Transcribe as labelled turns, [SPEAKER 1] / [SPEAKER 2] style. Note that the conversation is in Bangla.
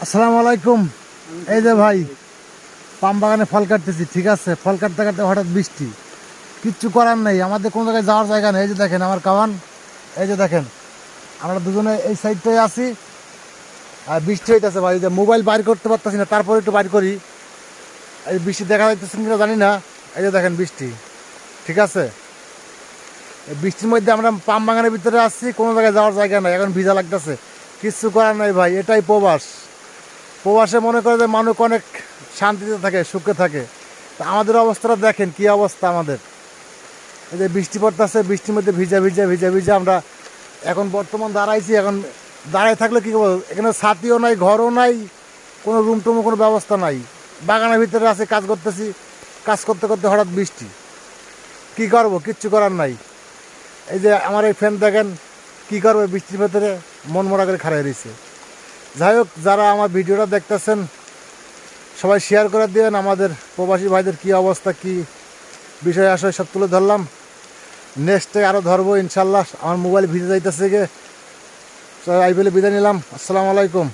[SPEAKER 1] আসসালামু আলাইকুম। এই যে ভাই পাম বাগানে ফল কাটতেছি, ঠিক আছে। ফল কাটতে কাটতে হঠাৎ বৃষ্টি, কিচ্ছু করার নেই, আমাদের কোনো জায়গায় যাওয়ার জায়গা নেই। এই যে দেখেন আমার কামান, এই যে দেখেন আমরা দুজনে এই সাইডটায় আছি আর বৃষ্টি হইতেছে ভাই। এই যে মোবাইল বাইর করতে পারতেছি না, তারপরে একটু বাইর করি। এই বৃষ্টি দেখা যাইতেছে কিনা জানি না। এই যে দেখেন বৃষ্টি, ঠিক আছে। এই বৃষ্টির মধ্যে আমরা পাম বাগানের ভিতরে আসছি, কোনো জায়গায় যাওয়ার জায়গা নাই, এখন ভিজা লাগতেছে, কিচ্ছু করার নাই ভাই। এটাই প্রবাস। প্রবাসে মনে করে যে মানুষ অনেক শান্তিতে থাকে, সুখে থাকে। তা আমাদের অবস্থাটা দেখেন কি অবস্থা আমাদের। এই যে বৃষ্টি পড়তেছে, বৃষ্টির মধ্যে ভিজা ভিজা ভিজা ভিজা আমরা এখন বর্তমান দাঁড়াইছি। এখন দাঁড়ায় থাকলে কী করবো, এখানে ছাতিও নাই, ঘরও নাই, কোনো রুম টুমও কোনো ব্যবস্থা নাই। বাগানের ভিতরে আছে, কাজ করতেছি, কাজ করতে করতে হঠাৎ বৃষ্টি, কী করবো, কিচ্ছু করার নাই। এই যে আমার এই ফ্যান দেখেন, কী করবো বৃষ্টির ভেতরে, মন মরা করে খাড়াই রয়েছে। যাই হোক, যারা আমার ভিডিওটা দেখতেছেন সবাই শেয়ার করে দিবেন। আমাদের প্রবাসী ভাইদের কী অবস্থা, কী বিষয় আসে সব তুলে ধরলাম। নেক্সটে আরও ধরবো ইনশাল্লাহ। আমার মোবাইল ভিজে যাইতেছে গে। আই বলে বিদায় নিলাম। আসসালামু আলাইকুম।